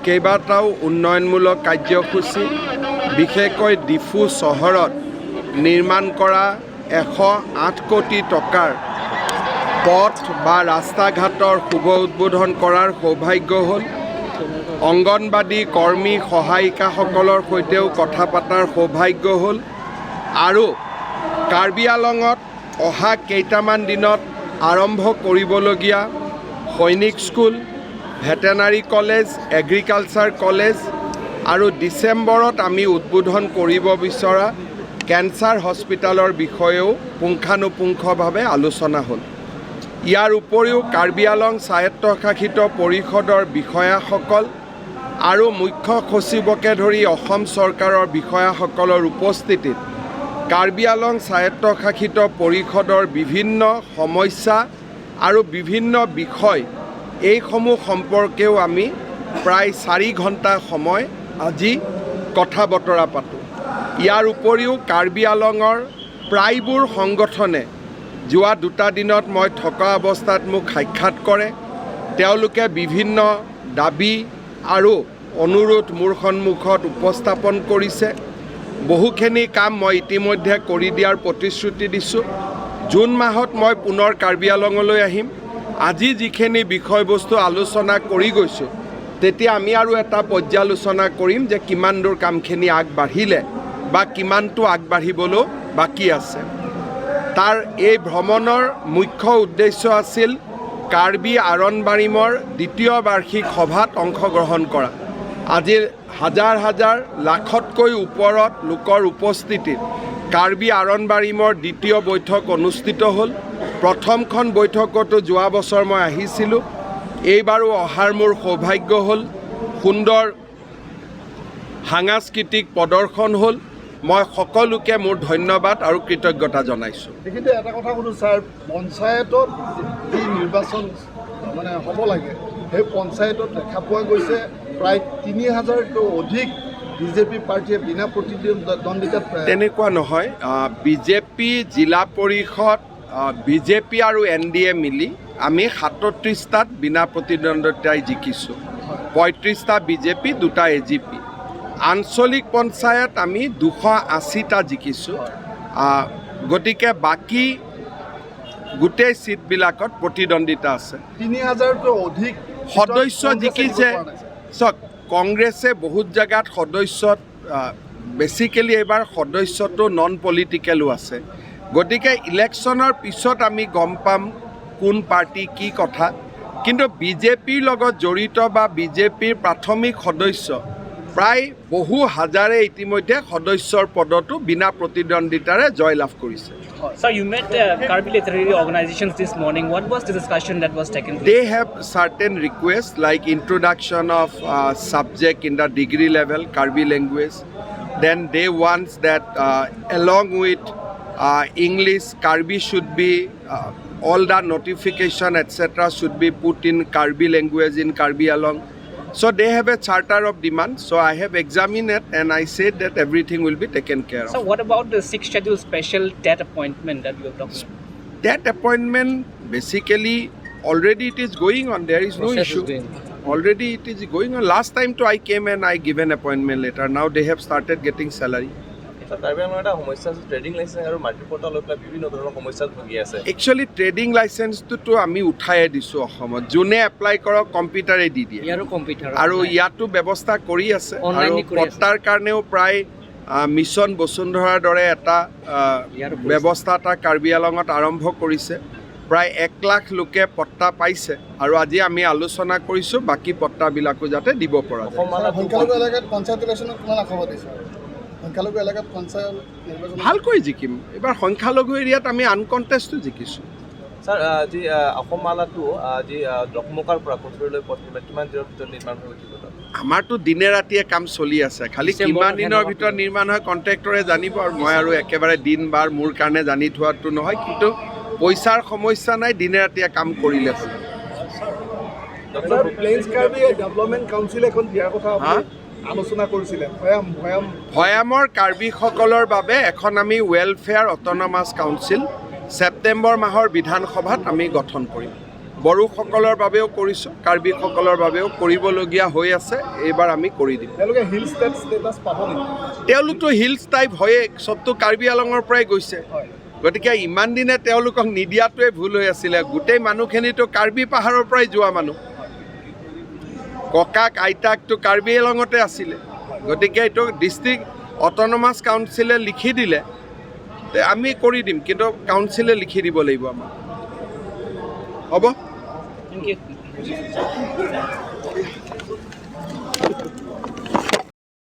কেইবাটাও উন্নয়নমূলক কাৰ্যসূচী বিশেষকৈ ডিফু চহৰত নিৰ্মাণ কৰা 108 কোটি টকাৰ পথ বা ৰাস্তা ঘাটৰ শুভ উদ্বোধন কৰাৰ সৌভাগ্য হ'ল। অংগনবাদী কৰ্মী সহায়িকাসকলৰ সৈতেও কথা পতাৰ সৌভাগ্য হ'ল আৰু কাৰ্বি আংলঙত অহা কেইটামান দিনত আৰম্ভ কৰিবলগীয়া সৈনিক school, veterinary college, agriculture college আৰু ডিচেম্বৰত আমি উদ্বোধন কৰিব বিচৰা কেঞ্চাৰ হস্পিটেলৰ বিষয়েও পুংখানুপুংখভাৱে আলোচনা হ'ল। ইয়াৰ উপৰিও কাৰ্বি আংলং স্বায়ত্তশাসিত পৰিষদৰ বিষয়াসকল আৰু মুখ্য সচিবকে ধৰি অসম চৰকাৰৰ বিষয়াসকলৰ উপস্থিতিত কাৰ্বি আংলং স্বায়ত্তশাসিত পৰিষদৰ বিভিন্ন সমস্যা আৰু বিভিন্ন বিষয় এইসমূহ সম্পৰ্কেও আমি প্ৰায় 4 ঘণ্টা সময় আজি কথা বতৰা পাতোঁ। ইয়াৰ উপৰিও কাৰ্বি আংলঙৰ প্ৰায়বোৰ সংগঠনে যোৱা 2টা দিনত মই থকা অৱস্থাত মোক সাক্ষাৎ কৰে। তেওঁলোকে বিভিন্ন দাবী আৰু অনুৰোধ মোৰ সন্মুখত উপস্থাপন কৰিছে। বহুখিনি কাম মই ইতিমধ্যে কৰি দিয়াৰ প্ৰতিশ্ৰুতি দিছোঁ। জুন মাহত মই পুনৰ কাৰ্বি আংলঙলৈ আহিম। আজি যিখিনি বিষয়বস্তু আলোচনা কৰি গৈছোঁ, তেতিয়া আমি আৰু এটা পৰ্যালোচনা কৰিম যে কিমান দূৰ কামখিনি আগবাঢ়িলে বা কিমানটো আগবাঢ়িবলৈ বাকী আছে। তাৰ এই ভ্ৰমণৰ মুখ্য উদ্দেশ্য আছিল কাৰ্বি আৰনবাৰিমৰ 2য় বাৰ্ষিক সভাত অংশগ্ৰহণ কৰা। আজি হাজাৰ হাজাৰ লাখতকৈ ওপৰত লোকৰ উপস্থিতিত কাৰ্বি আৰনবাৰিমৰ 2য় বৈঠক অনুষ্ঠিত হ'ল। প্ৰথমখন বৈঠকতো যোৱা বছৰ মই আহিছিলোঁ। এইবাৰো অহাৰ মোৰ সৌভাগ্য হ'ল। সুন্দৰ সাংস্কৃতিক প্ৰদৰ্শন হ'ল। মই সকলোকে মোৰ ধন্যবাদ আৰু কৃতজ্ঞতা জনাইছোঁ। কিন্তু এটা কথা সুধোঁ ছাৰ, পঞ্চায়তত যি নিৰ্বাচন মানে হ'ব লাগে, সেই পঞ্চায়তত দেখা পোৱা গৈছে প্ৰায় 3000তকৈ অধিক বিজেপি পাৰ্টীয়ে বিনা প্ৰতিদ্বন্দ্বিতাত। তেনেকুৱা নহয়। বিজেপি জিলা পৰিষদ, বিজেপি আৰু NDA মিলি আমি 37টাত বিনা প্ৰতিদ্বন্দ্বিতাই জিকিছোঁ। 35টা বিজেপি, 2টা AGP। আঞ্চলিক পঞ্চায়ত আমি 280টা জিকিছোঁ। গতিকে বাকী গোটেই ছিটবিলাকত প্ৰতিদ্বন্দ্বিতা আছে। 3000তকৈ অধিক সদস্য জিকিছে। চাওক, কংগ্ৰেছে বহুত জেগাত সদস্যত বেচিকেলি এইবাৰ সদস্যটো নন পলিটিকেলো আছে। গতিকে ইলেকশ্যনৰ পিছত আমি গম পাম কোন পাৰ্টি কি কথা। কিন্তু বিজেপিৰ লগত জড়িত বা বিজেপিৰ প্ৰাথমিক সদস্য প্ৰায় বহু হাজাৰে ইতিমধ্যে সদস্যৰ পদতো বিনা প্ৰতিদ্বন্দ্বিতাৰে জয়লাভ কৰিছে। Sir, you met Karbi literary organizations this morning. What was the discussion that was taken place? They have certain requests like introduction of subject in the degree level, Karbi language. Then they want that along with English, Karbi should be all the notification etc. should be put in Karbi language in Karbi Alang. So they have a charter of demand. So I have examined it and I said that everything will be taken care of. So what about the 6th schedule special TET appointment that you have talked about? That appointment basically already it is going on. There is no issue. Already it is going on. Last time too I came and I given appointment letter. Now they have started getting salary. Actually trading license to আমি উঠাই দিছো অসমত। যোনে apply কৰক কম্পিউটাৰে দি দিয়ে আৰু ইয়াতো ব্যৱস্থা কৰি আছে। আৰু পট্টাৰ কাৰণেও প্ৰায় মিছন বসুন্ধৰাৰ দৰে এটা ব্যৱস্থা এটা কাৰ্বি আংলঙত আৰম্ভ কৰিছে। প্ৰায় 1 লাখ লোকে পট্টা পাইছে আৰু আজি আমি আলোচনা কৰিছোঁ বাকী পট্টাবিলাকো যাতে দিব পৰা যায়। ভালকৈ জিকিম। এইবাৰ সংখ্যালঘু এৰিয়াত আমি আনকণ্টেষ্টো জিকিছোঁ। ছাৰ, আজি অসম মালাটো আজি ডকমকাৰ পৰা কচুৰীলৈ কিমান দিনৰ ভিতৰত নিৰ্মাণ হৈ উঠিব? আমাৰতো দিনে ৰাতিয়ে কাম চলি আছে। খালি কিমান দিনৰ ভিতৰত নিৰ্মাণ হয় কণ্ট্ৰেক্টৰে জানিব আৰু মই আৰু একেবাৰে দিন বাৰ মোৰ কাৰণে জানি থোৱাটো নহয়। কিন্তু পইচাৰ সমস্যা নাই, দিনে ৰাতিয়ে কাম কৰিলে হ'ল। ডেভেলপমেণ্ট কাউন্সিল এখন দিয়াৰ কথা আলোচনা কৰিছিলে। ভৈয়ামৰ কাৰ্বিসকলৰ বাবে এখন আমি ৱেলফেয়াৰ অট'নমাছ কাউন্সিল ছেপ্টেম্বৰ মাহৰ বিধানসভাত আমি গঠন কৰিম। বড়োসকলৰ বাবেও কৰিছোঁ, কাৰ্বিসকলৰ বাবেও কৰিবলগীয়া হৈ আছে। এইবাৰ আমি কৰি দিম। তেওঁলোকে হিল ষ্টেটাছ পাব নেকি? তেওঁলোকতো হিলছ টাইপ হয়েই, চবটো কাৰ্বি আলঙৰ পৰাই গৈছে। গতিকে ইমান দিনে তেওঁলোকক নিদিয়াটোৱে ভুল হৈ আছিলে। গোটেই মানুহখিনিতো কাৰ্বি পাহাৰৰ পৰাই যোৱা মানুহ, ককাক আইতাকটো কাৰ্বি আলঙতে আছিলে। গতিকে এইটো ডিষ্ট্ৰিক্ট অট'নমাছ কাউন্সিলে লিখি দিলে, আমি কৰি দিম, কিন্তু কাউন্সিলে লিখি দিব লাগিব আমাক। হ'ব। Thank you.